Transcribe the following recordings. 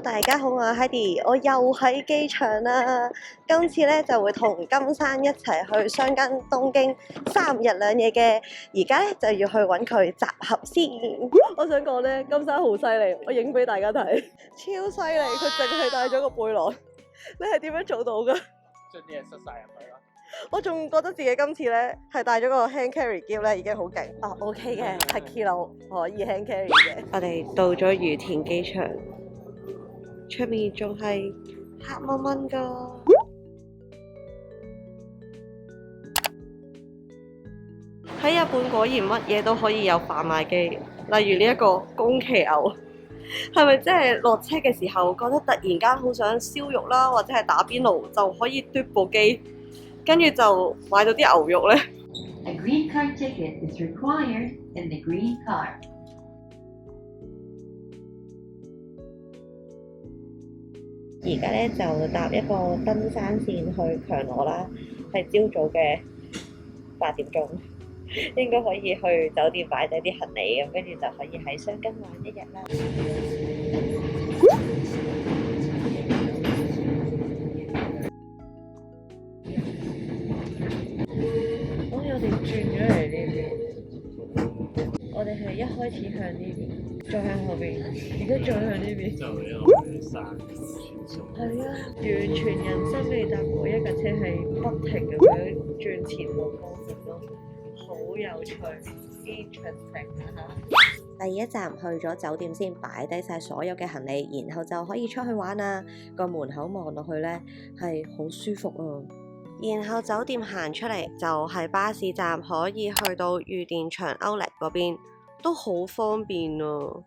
大家好，我係 Heidi，我又喺機場啦。今次咧就會同金山一齊去箱根東京3日2夜嘅，而家咧就要去揾佢集合先。我想講咧，金山好犀利，我影俾大家睇，超犀利，佢淨係帶咗個背囊。你係點樣做到㗎？將啲嘢塞晒入去咯。我仲覺得自己今次咧係帶咗個 hand carry 喼咧，已經好勁。啊 ，OK 嘅，係 kilo 可以 hand carry 嘅。我哋到咗羽田機場，出面仲係黑蚊蚊㗎。喺日本果然乜嘢都可以有販賣機，例如呢一個宮崎牛。係咪即係落車嘅時候覺得突然間好想燒肉啦，或者係打邊爐就可以嘟部機，跟住就買到啲牛肉咧？A green card ticket is required in the green car. 而家咧就搭一個登山線去強羅啦，係朝早嘅8點鐘，應該可以去酒店擺低啲行李咁，跟住就可以喺箱根玩1日啦。我哋轉咗嚟呢邊，我哋係一開始向呢邊，再向後邊，而家再向呢邊。就因為山傳送。係啊，完全人生未搭過一架車係不停咁樣轉前後方向咯，好有趣 ，interesting 啊！第一站去咗酒店先，擺低晒所有嘅行李，然後就可以出去玩啦。個門口望落去咧係好舒服啊！然後酒店行出嚟就係巴士站，可以去到御殿場Outlet嗰邊，都好方便啊！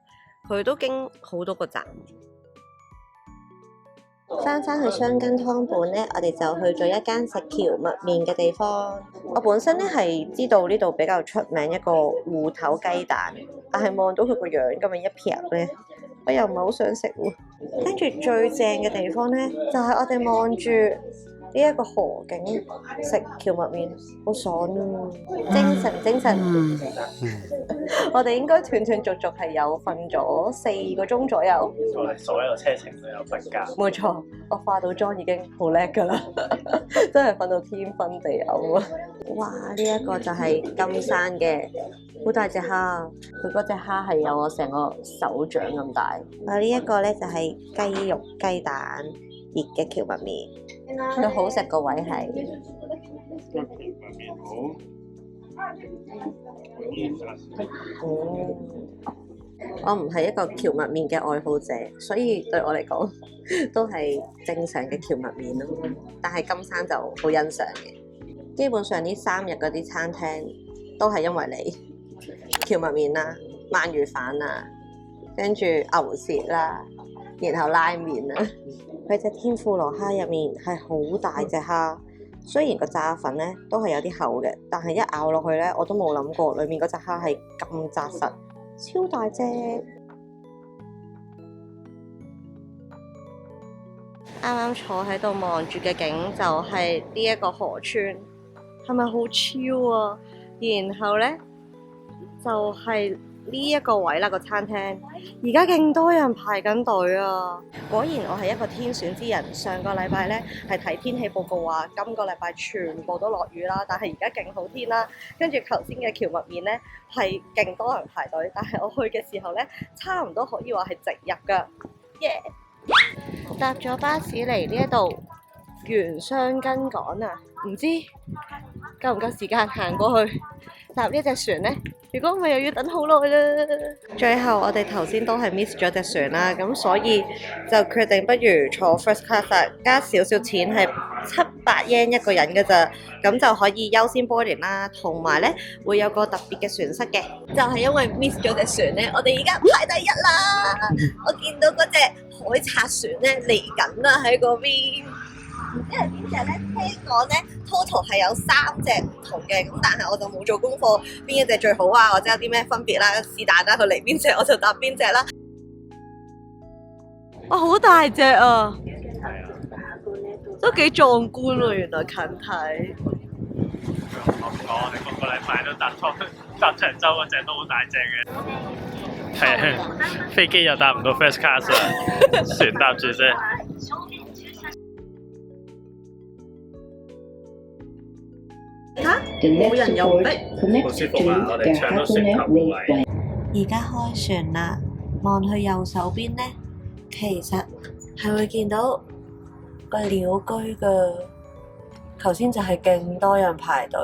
佢都經好多個站。翻去箱根湯本咧，我哋就去咗一間食蕎麥麵嘅地方。我本身咧係知道呢度比較出名一個芋頭雞蛋，但係望到佢個樣咁樣一撇咧，我又唔係好想食喎。跟住最正嘅地方咧，就係我哋望住呢一個河景食蕎麥麵，好爽啊！精神。我哋應該斷斷續續係有瞓咗4個鐘左右。所有車程都有瞓覺。冇錯，我化到妝已經好叻㗎啦，真係瞓到天昏地暗啊！哇！呢一個就係金山嘅好大隻蝦，佢嗰隻蝦係有我成個手掌咁大。啊！呢一個咧就係雞肉雞蛋熱嘅蕎麥麵，佢好食個位係。我唔係一個蕎麥麵嘅愛好者，所以對我嚟講都係正常嘅蕎麥麵咯。但係金山就好欣賞嘅，基本上呢3日嗰啲餐廳都係因為你蕎麥麵啦、鰻魚飯啦，跟住牛舌啦，然後拉麵啦。佢隻天婦羅蝦入面係好大隻蝦。雖然個炸粉咧都係有啲厚嘅，但係一咬落去咧，我都冇諗過裡面嗰隻蝦係咁紮實，超大隻。啱啱坐喺度望住嘅景就係呢一個河川，係咪好超啊？然後咧就係呢一個位啦，個餐廳而家勁多人排緊隊啊！果然我係一個天選之人。上個禮拜咧係睇天氣報告話今個禮拜全部都落雨啦，但係而家勁好天啦。跟住頭先嘅蕎麥麵咧係勁多人排隊，但係我去嘅時候咧差唔多可以話係直入㗎。耶！搭咗巴士嚟呢一度原箱根港啊，唔知夠唔夠時間行過去搭呢隻船咧？如果唔係又要等好耐啦。最後我哋頭先都係 miss 咗隻船啦，咁所以就決定不如坐 first class， 加少少錢係700 yen 一個人㗎咋，咁就可以優先 boarding 啦。同埋咧會有個特別嘅船室嘅，就係因為 miss 咗隻船咧，我哋而家排第一啦。我見到嗰隻海賊船咧嚟緊啦喺嗰邊。唔知係邊隻咧？聽講咧 total 係有3隻唔同嘅，咁但係我就冇做功課，邊一隻最好啊，或者有啲咩分別啦？是但啦，佢嚟邊隻我就搭邊隻啦。哇，好大隻啊！都幾壯觀喎，原來近睇。我哋個禮拜都搭長洲嗰隻都好大隻嘅。係啊，飛機又搭唔到 first class 啊，船搭住啫。嚇， The 冇 next 人又 port 逼。好 connects 舒 to 服啊！我 the 哋上咗船 Hakone 頭位。 Roadway. 而家開船啦，望去右手邊呢，其實係會見到個鳥居㗎。頭先就係勁多人排隊，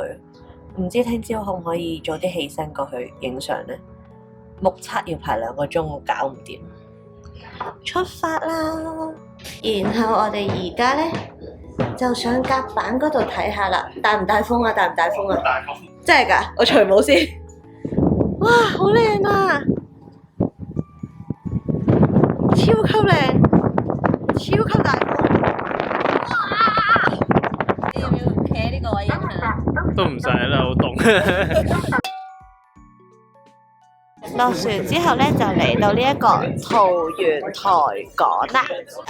唔知聽朝可唔可以早啲起身過去影相呢？目測要排2個鐘，我搞唔掂。出發啦！然後我哋而家呢，就上甲板嗰度睇下啦。帶唔帶風啊？帶唔帶風啊？大風。真係㗎，我除帽先。哇，好靚啊！超級靚，超級大風。哇！你要唔要企喺呢個位影相？都唔使啦，好凍。落船之後咧，就嚟到呢一個桃園台港啦。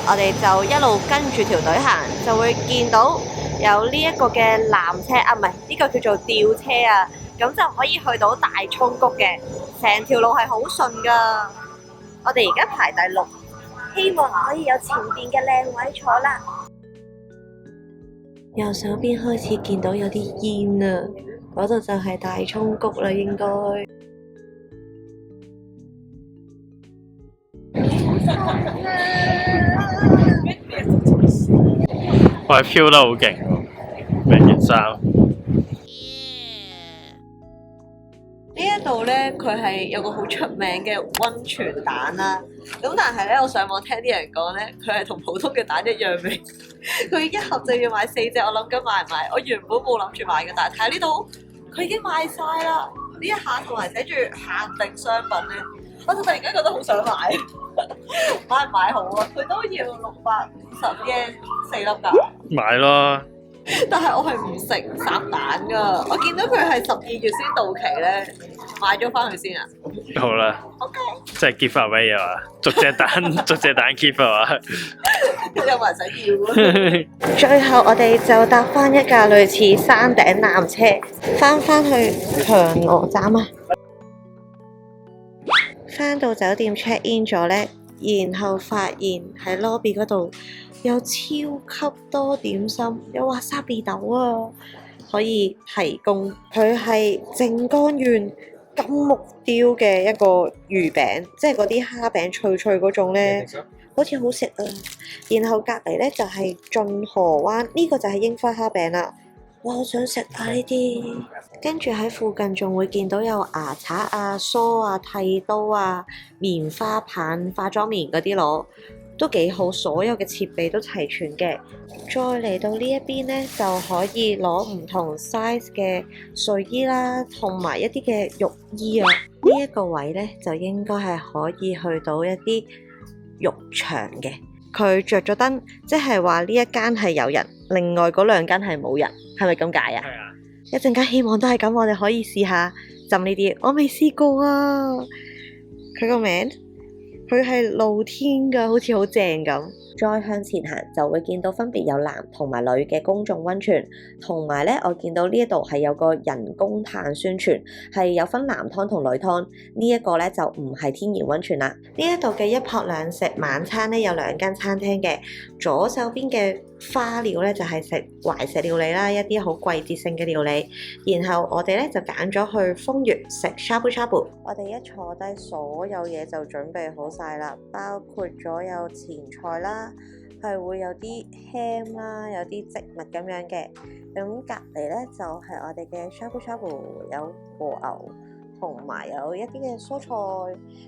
我哋就一路跟住條隊行，就會見到有呢一個嘅纜車啊，唔係呢個叫做吊車啊。咁就可以去到大涌谷嘅，成條路係好順噶。我哋而家排第6，希望可以有前邊嘅靚位坐啦。右手邊開始見到有啲煙啊，嗰度就係大涌谷啦，應該。我係飄得好勁喎，成件衫。呢一度咧，佢係有個好出名嘅溫泉蛋啦。咁但係咧，我上網聽啲人講咧，佢係同普通嘅蛋一樣味。佢一盒就要買4隻，我諗緊買唔買？我原本冇諗住買嘅，但係睇呢度，佢已經賣晒啦。呢一下同埋寫住限定商品咧，我就突然間覺得好想買。買唔買好啊？佢都要650 yen 4粒㗎。買咯。但係我係唔食烚蛋噶，我見到佢係12月先到期咧，買咗翻去先啊。好啦。OK。即係 give away 啊嘛，逐隻蛋 give 啊嘛。有冇人想要啊？最後我哋就搭翻一架類似山頂纜車，翻去強羅站啊。翻到酒店 check in 咗咧，然後發現喺 lobby 嗰度有超級多點心，有哇沙比豆啊，可以提供。佢係靜岡縣金木雕嘅一個魚餅，即係嗰啲蝦餅脆脆嗰種咧，好似好食啊。然後隔離咧就係進河灣，呢個就係櫻花蝦餅啦。哇！好想食啊呢啲。跟住喺附近仲會見到有牙刷啊、梳啊、剃刀啊、棉花棒、化妝棉嗰啲攞，都幾好，所有嘅設備都齊全嘅。再嚟到呢一邊呢，就可以攞唔同 size 嘅睡衣啦，同埋一啲嘅浴衣啊。呢一個位呢，就應該係可以去到一啲浴場嘅。佢着咗燈，即係話呢一間係有人，另外嗰2間係冇人，係咪咁解啊？係啊。一陣間希望都係咁，我哋可以試下浸呢啲，我未試過啊。佢個名，佢係露天㗎，好似好正咁。再向前行就會見到分別有男同埋女嘅公眾溫泉，同埋咧我見到呢一度係有個人工碳酸泉，係有分男湯同女湯。呢一個咧就唔係天然溫泉啦。呢一度嘅一泊兩食晚餐咧有2間餐廳嘅，左手邊嘅花料咧就係食懷石料理啦，一啲好季節性嘅料理。然後我哋咧就揀咗去豐月食 shabu shabu。我哋一坐低，所有嘢就準備好晒啦，包括咗有前菜啦，係會有啲 ham 啦，有啲植物咁樣嘅。咁隔離咧就係我哋嘅 shabu shabu，有和牛同埋有一啲嘅蔬菜。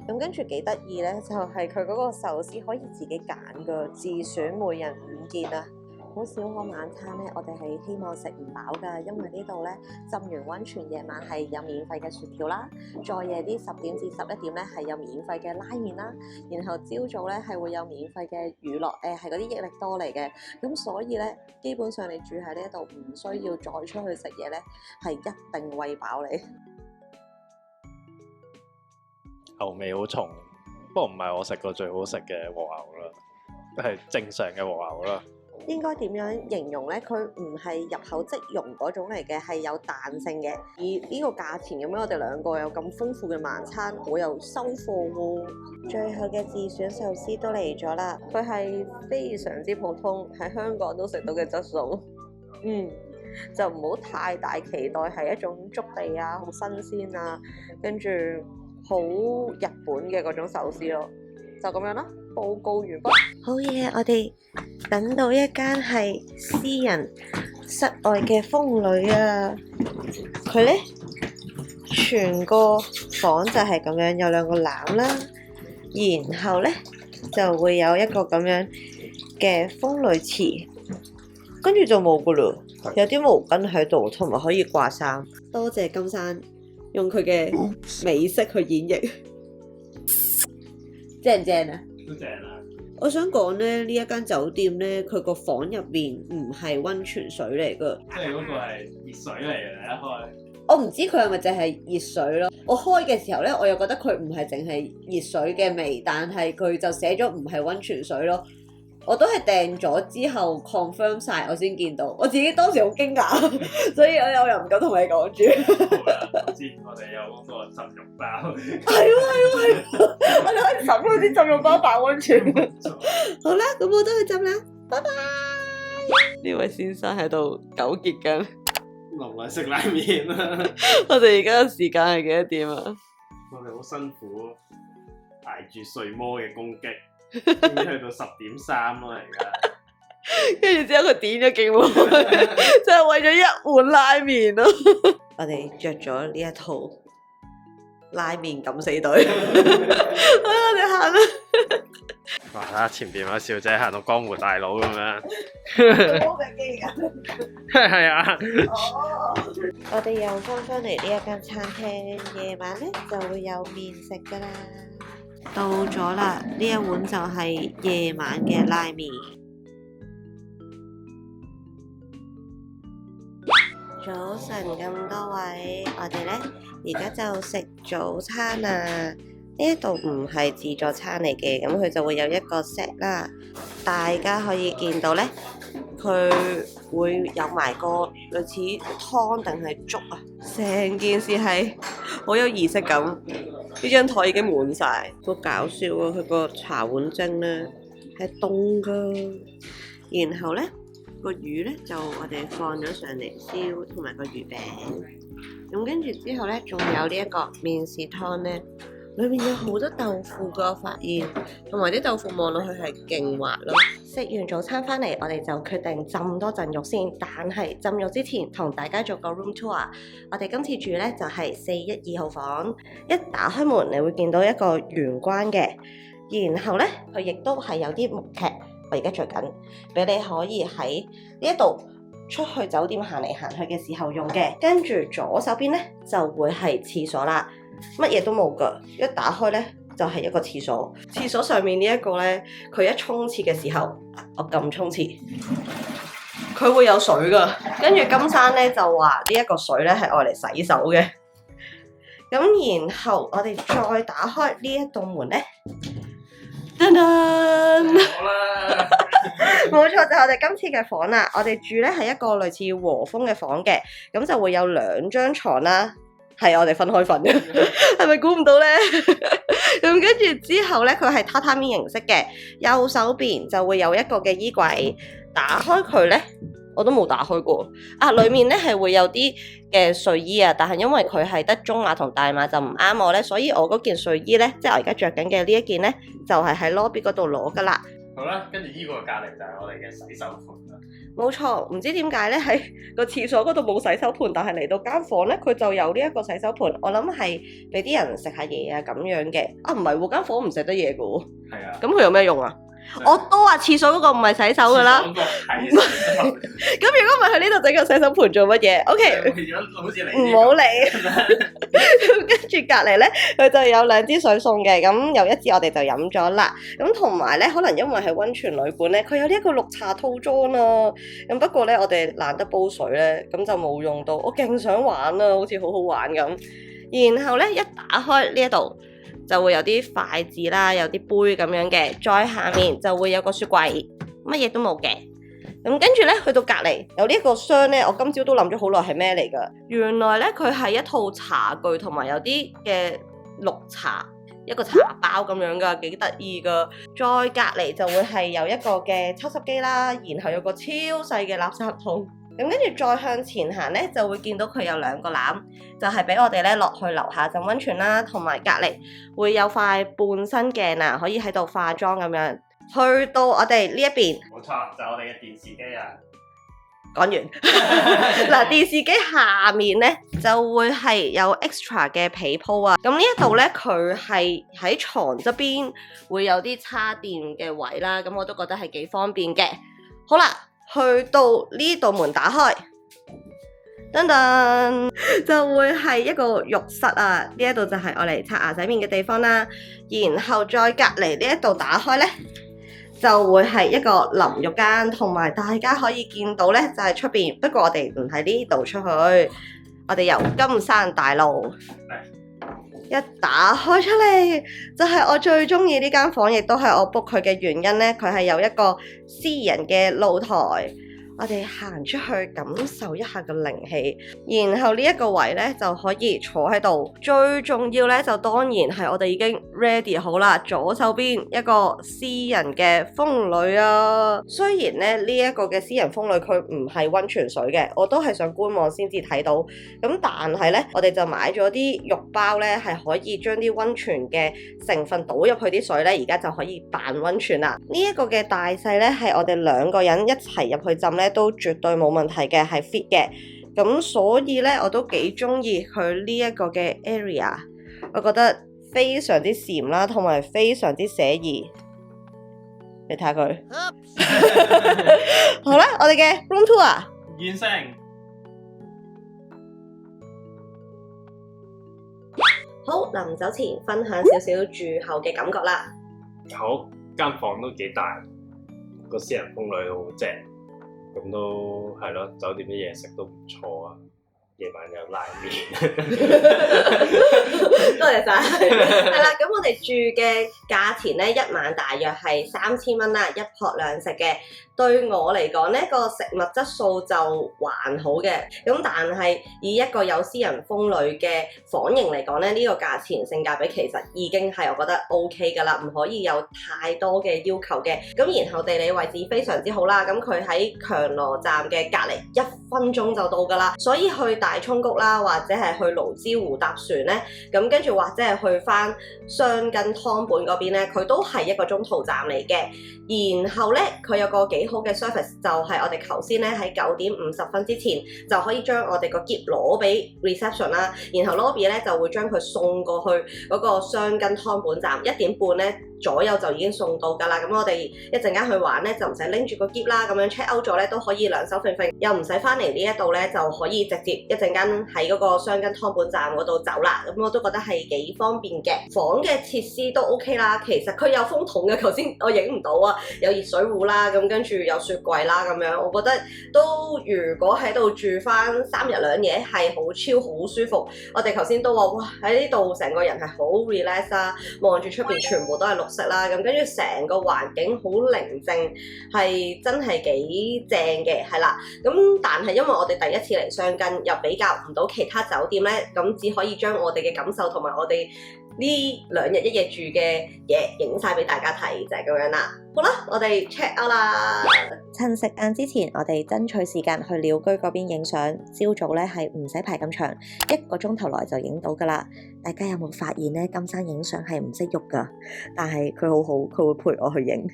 咁跟住幾得意咧，就係佢嗰個壽司可以自己揀噶，自選每人5件啊。好少可晚餐咧，我哋係希望食唔飽㗎，因為呢度咧浸完溫泉夜晚係有免費嘅雪條啦，再夜啲10點至11點咧係有免費嘅拉麵啦，然後朝早咧係會有免費嘅娛樂，係嗰啲益力多嚟嘅，咁所以咧基本上你住喺呢一度唔需要再出去食嘢咧，係一定餵飽你。牛味好重，不過唔係我食過最好食嘅和牛啦，係正常嘅和牛啦。應該點樣形容呢？佢唔係入口即溶嗰種嚟嘅，係有彈性嘅。以呢個價錢咁樣，我哋兩個有咁豐富嘅晚餐，我又收貨喎。最後嘅自選壽司都嚟咗啦，佢係非常之普通，喺香港都食到嘅質素。就唔好太大期待係一種築地啊，好新鮮啊，跟住好日本嘅嗰種壽司咯。就咁樣啦，報告完畢。好嘢，我哋等到一間係私人室外嘅風呂啊！佢呢，全個房就係咁樣，有兩個籃啦，然後呢，就會有一個咁樣嘅風呂池，跟住就冇噶啦，有啲毛巾喺度，同埋可以掛衫。多謝金山用佢嘅美式去演繹。正唔正啊？都正啊！我想講咧，呢一間酒店咧，佢個房入面唔係溫泉水嚟噶，即係嗰個係熱水嚟嘅，一開。我唔知佢係咪淨係熱水咯。我開嘅時候咧，我又覺得佢唔係淨係熱水嘅味，但係佢就寫咗唔係溫泉水咯。我都係訂咗之後 confirm 晒，我先見到。我自己當時好驚訝，所以我又唔敢同你講住。之前我哋有嗰個浸浴包，係喎，我哋可以審嗰啲浸浴包扮溫泉。好啦，咁我都去浸啦，拜拜。呢位先生喺度糾結緊，落嚟食拉麵啦。我哋而家嘅時間係幾多點啊？我哋好辛苦，捱住睡魔嘅攻擊。已經去到10:03咯，而家。跟住之後佢點咗勁喎，就係為咗一碗拉麵咯。我哋着咗呢一套拉麵敢死隊，好，我哋行啦。哇！睇下前邊有小姐行到江湖大佬咁樣。好嘅機㗎。係啊。我哋又翻嚟呢一間餐廳，夜晚咧就會有麵食㗎啦。到咗啦，呢一碗就係夜晚嘅拉麵。早晨咁多位，我哋呢而家就食早餐啊！呢一度唔係自助餐嚟嘅，咁佢就會有一個 set 啦。大家可以見到呢，佢會有埋個類似湯定係粥啊，成件事係好有儀式感。呢張台已經滿晒，好搞笑啊！佢個茶碗蒸咧係凍噶，然後咧個魚咧就我哋放咗上嚟燒，同埋個魚餅。咁跟住之後咧，仲有呢一個麵豉湯咧，裏面有好多豆腐噶，我發現，同埋啲豆腐望落去係勁滑咯。食完早餐翻嚟，我哋就決定浸多陣浴先。但係浸浴之前，同大家做個 room tour。我哋今次住咧就係412號房。一打開門，你會見到一個玄關嘅，然後咧佢亦都係有啲木屐，我而家着緊，俾你可以喺呢一度出去酒店行嚟行去嘅時候用嘅。跟住左手邊咧就會係廁所啦，乜嘢都冇噶，一打開咧就係一個廁所。廁所上面呢一個咧，佢一沖廁嘅時候，我撳沖廁，佢會有水噶。跟住金山咧就話呢一個水咧係愛嚟洗手嘅。咁然後我哋再打開呢一道門咧，噔噔，好啦，冇錯就係我哋今次嘅房啦。我哋住咧係一個類似和風嘅房嘅，咁就會有2張床啦。係我哋分開瞓嘅，係咪估唔到咧？咁跟住之後咧，佢係榻榻米形式嘅，右手邊就會有一個嘅衣櫃，打開佢咧，我都冇打開過。啊，裡面咧係會有啲嘅睡衣啊，但係因為佢係得中碼同大碼就唔啱我咧，所以我嗰件睡衣咧，即係我而家着緊嘅呢一件咧，就係喺 lobby 嗰度攞噶啦。好啦，跟住依個隔離就係我哋嘅洗手盆啦。冇錯，唔知點解咧喺個廁所嗰度冇洗手盆，但係嚟到間房咧，佢就有呢一個洗手盆。我諗係俾啲人食下嘢啊咁樣嘅。啊，唔係喎，間房唔食得嘢嘅喎。係啊。咁佢有咩用啊？我都話廁所嗰個唔係洗手噶啦。咁如果唔係喺呢度整個洗手盆做乜嘢？OK，唔好理。跟住隔離咧，佢就有2支水送嘅，咁有1支我哋就飲咗啦。咁同埋咧，可能因為係溫泉旅館咧，佢有呢一個綠茶套裝啊。咁不過咧，我哋懶得煲水咧，咁就冇用到。我勁想玩啊，好似好好玩咁。然後咧，一打開呢一度，就會有啲筷子啦，有啲杯咁樣嘅，再下面就會有個雪櫃，乜嘢都冇嘅。咁跟住咧，去到隔離有呢一個箱咧，我今朝都諗咗好耐係咩嚟㗎？原來咧佢係一套茶具同埋有啲嘅綠茶，一個茶包咁樣㗎，幾得意㗎。再隔離就會係有一個嘅抽濕機啦，然後有個超細嘅垃圾桶。咁跟住再向前行咧，就會見到佢有兩個籃，就係俾我哋咧落去樓下浸溫泉啦，同埋隔離會有塊半身鏡啊，可以喺度化妝咁樣。去到我哋呢一邊，冇錯，就係我哋嘅電視機啊。講完嗱，電視機下面咧就會係有 extra 嘅被鋪啊。咁呢一度咧，佢係喺床側邊會有啲叉電嘅位啦，咁我都覺得係幾方便嘅。好啦。去到呢道門打開，噔噔就會係一個浴室啊！呢一度就係我嚟刷牙洗面嘅地方啦。然後再隔離呢一度打開呢，就會係一個淋浴間，同埋大家可以見到呢，就係出邊。不過我哋唔喺呢度出去，我哋由金山大路一打開出嚟，就係我最中意呢間房，亦都係我 book 佢嘅原因呢。佢係有一個私人嘅露台，我哋行出去感受一下個靈氣，然後呢一個位呢，就可以坐喺度。最重要呢，就當然係我哋已經 ready 好啦，左手邊一個私人嘅風呂啊。雖然咧呢一個嘅私人風呂佢唔係溫泉水嘅，我都係上官網先至睇到。咁但係呢，我哋就買咗啲浴包呢，係可以將啲溫泉嘅成分倒入去啲水呢，而家就可以扮溫泉啦。呢一個嘅大細呢，係我哋兩個人一齊入去浸呢，都絕對冇問題嘅，係 fit 嘅。咁所以呢，我都幾中意佢呢一個嘅 area， 我覺得非常之禪啦，同埋非常之寫意。你睇下佢，好啦，我哋嘅 room tour 完成。好，臨走前分享少少住後嘅感覺啦。好，間房都幾大，個私人風呂好正，咁都係咯。酒店啲嘢食都唔錯啊，夜晚有拉麵。多謝晒。係啦，咁我哋住嘅價錢咧，一晚大約係3000蚊啦，一泊兩食嘅。對我嚟講呢個食物質素就還好嘅，咁但係以一個有私人風呂嘅房型嚟講咧，呢個價錢性價比其實已經係我覺得 OK 㗎啦，唔可以有太多嘅要求嘅。咁然後地理位置非常之好啦，咁佢喺強羅站嘅隔離1分鐘就到㗎啦，所以去大涌谷啦，或者係去蘆之湖搭船咧，咁跟住或者係去翻箱根湯本嗰邊咧，佢都係一個中途站嚟嘅。然後咧，佢有個幾好嘅 service， 就係我哋頭先咧喺9點50分之前就可以將我哋個篋攞俾 reception 啦，然後 lobby 咧就會將佢送過去嗰個箱根湯本站，1點半咧左右就已經送到㗎啦。咁我哋一陣間去玩咧就唔使拎住個篋啦，咁樣 check out 咗咧都可以兩手揈揈，又唔使翻嚟呢一度咧就可以直接一陣間喺嗰個箱根湯本站嗰度走啦。咁我都覺得係幾方便嘅。房嘅設施都 OK 啦，其實佢有風筒嘅，頭先我影唔到啊，有熱水壺啦，咁跟住有雪櫃啦咁樣，我覺得都如果喺度住翻3日2夜係好超好舒服。我哋頭先都話哇喺呢度成個人係好 relax 啦，望住出邊全部都係綠色啦，咁跟住成個環境好寧靜，係真係幾正嘅，係啦。咁但係因為我哋第一次嚟箱根，又比較唔到其他酒店咧，咁只可以將我哋嘅感受同埋我哋呢2日1夜住嘅嘢影晒俾大家睇，就係咁樣啦。好啦，我哋 check out 啦。趁食晏之前，我哋爭取時間去鳥居嗰邊影相。朝早咧係唔使排咁長，1個鐘頭內就影到噶啦。大家有冇發現咧？金山影相係唔識喐噶，但係佢好好，佢會陪我去影。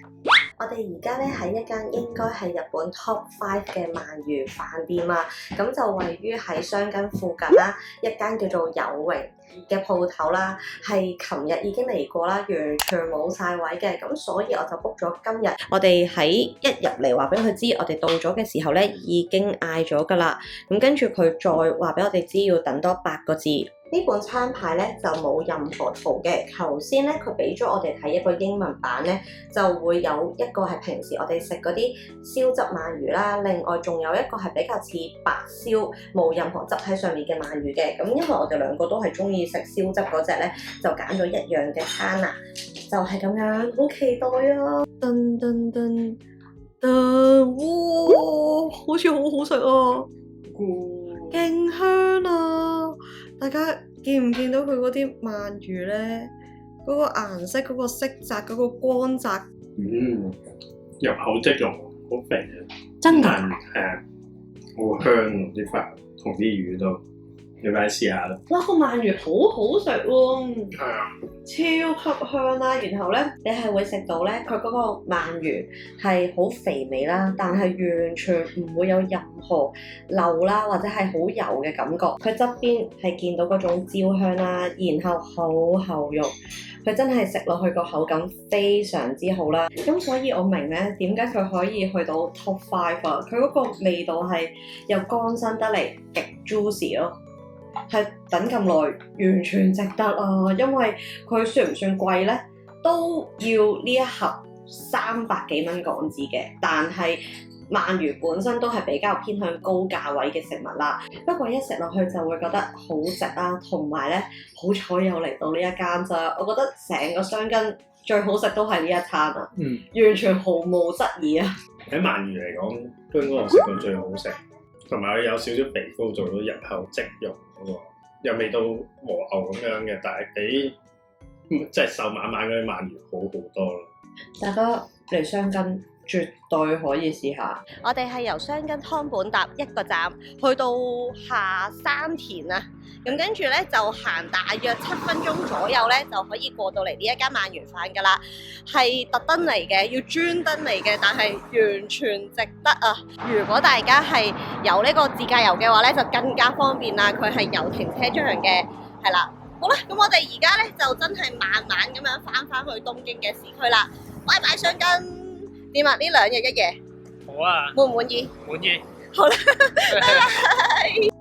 我哋而家咧喺一間應該係日本 Top 5嘅鰻魚飯店啊，咁就位於喺箱根附近啦，一間叫做有榮嘅鋪頭啦，係琴日已經嚟過啦，完全冇晒位嘅，咁所以我就 book 咗今日。我哋喺一入嚟話俾佢知，我哋到咗嘅時候咧已經嗌咗㗎啦，咁跟住佢再話俾我哋知要等多8個字。呢本餐牌咧就冇任何圖嘅，頭先咧佢俾咗我哋睇一個英文版咧，就會有一個係平時我哋食嗰啲燒汁鰻魚啦，另外仲有一個係比較似白燒冇任何汁喺上面嘅鰻魚嘅。咁因為我哋兩個都係中意食燒汁嗰隻咧，就揀咗一樣嘅餐啦，就係咁樣，好期待啊！噔噔噔，哇，好似好好食啊，勁香啊！大家見唔見到佢嗰啲鰻魚咧？嗰、個顏色、嗰、個色澤、嗰、個光澤，入口即溶，好肥啊！真㗎？係啊，好香啲飯同啲魚都，你快試下啦！哇，個鰻魚好好食喎！係啊，超級香啦，然後咧，你係會食到咧，佢嗰個鰻魚係好肥美啦，但係完全唔會有任何漏啦，或者係好油嘅感覺。佢側邊係見到嗰種焦香啦，然後好厚肉，佢真係食落去個口感非常之好啦。咁所以我明咧點解佢可以去到 Top 5啊？佢嗰個味道係又乾身得嚟，極 juicy 咯。係等咁耐，完全值得啊！因為佢算唔算貴呢？都要呢一盒300幾蚊港紙嘅，但係鰻魚本身都係比較偏向高價位嘅食物啦。不過一食落去就會覺得好食啦，同埋呢，好彩有嚟到呢一間咋，我覺得成個箱根最好食都係呢一餐啊！完全毫無質疑啊！喺鰻魚嚟講，都應該我食過最好食。同埋佢有少少肥膏做到入口即溶嗰個，又未到和牛咁樣嘅，但係比即係瘦蜢蜢嗰啲鰻魚好好多咯。大家嚟雙根絕對可以試下。我哋係由雙根湯本搭一個站去到下山田啊，咁跟住咧就行大約7分鐘左右咧就可以過到嚟呢一間鰻魚飯噶啦，係特登嚟嘅，要專登嚟嘅，但係完全值得啊！如果大家係有呢個自駕遊嘅話咧，就更加方便啦，佢係有停車場嘅，係啦。好啦，咁我哋而家咧就真係慢慢咁樣返去東京嘅市區啦。拜拜雙根。點啊？呢2日1夜好啊，滿唔滿意？滿意。好啦，拜拜。